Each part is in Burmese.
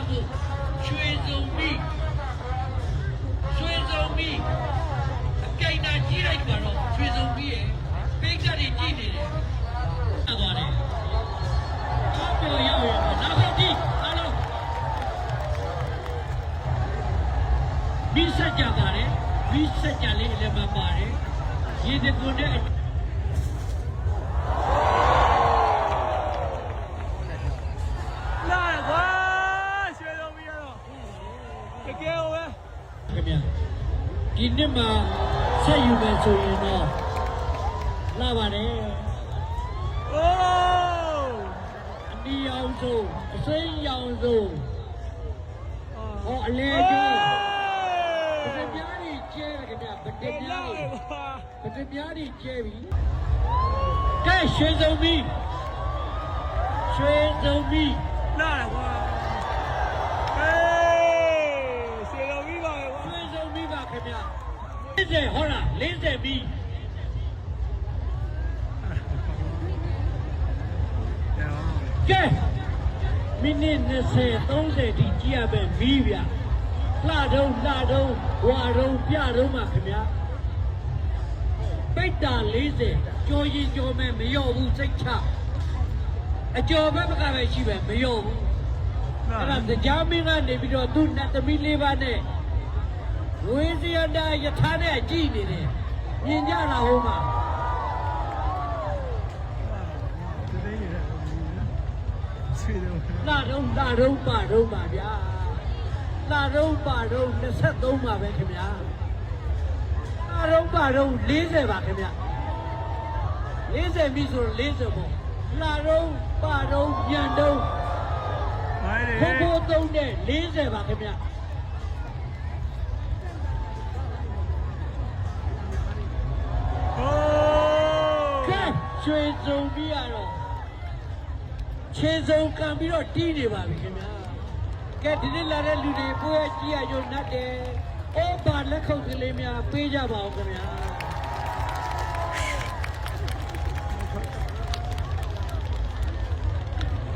မှုရွှေစုံပြီးအကြိုက်တာကြီးလိုက်ပါတော့ရွှေစုံပြီးရဲ့ပိတ်ကတွေကြည့်နေတယ်အဲ့သွားတယ်အားပြောရောက်ရနောက်ဆုံးကြည့်အားလုံးမိဆက်ကြပါတယ်မိဆက်ကြလေးလည်းမပါတယ်ရေတကွန်းနဲ့ဒီနှစ်မှာဆက်ယူမယ်ဆိုရင်တော့လာပါတယ်။အိုးအနီးအောင်ဆုံးအစိမ်းရောင်ဆုံးဟောအလဲကျိုးပထမကြီးကျဲတယ်ခင်ဗျပထမကြီးကျဲပြီကဲရွှေစုံပြီလာတယ်ကွာ40ဟုတ်လား40ပြီကဲမိနစ်20 30ဒီကြည့်ရမယ်မီးဗျလှတုံးဝါတုံးပြတုံးမှာခင်ဗျာပိတ်တာ40ကြော်ရင်ကြော်မယ်မလျော့ဘူးစိတ်ချအကျော်ဘက်ကပဲရှိပဲမလျော့ဘူးအဲ့ဒါကြားမင်းကနေပြီးတော့သူ့နဲ့သမီးလေးပါးနဲ့ဝေးစရတာယထာနဲ့ကြည်နေတယ်မြင်ကြလားဟိုမှာလာတော့ပါဗျာလာတော့ပါတော့23ပါပဲခင်ဗျာလာတော့ပါတော့40ပါခင်ဗျာ40ပြီဆို40ပေါ့လာတော့ပါတော့ပြန်တော့ဖိုးနဲ့40ပါခင်ဗျာရွှေစုံပြီးရတော့ခြေစုံကံပြီးတော့တီးနေပါပြီခင်ဗျာကဲဒီနေ့လာတဲ့လူတွေကိုယ့်ရဲ့ကြည်ရရုံနဲ့တယ်ဩဘာလက်ခုပ်ကလေးများပေးကြပါဦးခင်ဗျာ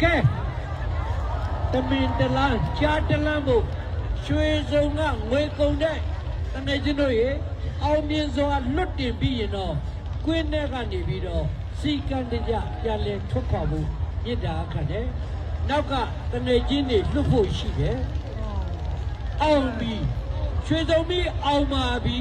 ကဲတမင်တလားကြားတလန်းဖို့ရွှေစုံကငွေကုန်တဲ့တမင်ချင်းတို့ရေအောင်မြင်စွာလွတ်တင်ပြီးရင်တော့ကွင်းထဲကနေပြီးတော့စီကံတကြပြန်လဲထွက်ခွာဖို့မြစ်တာခတ်တယ်နောက်ကတနေချင်းတွေလွတ်ဖို့ရှိတယ်အောင်ပြီရွှေစုံပြီးအောင်ပါပြီ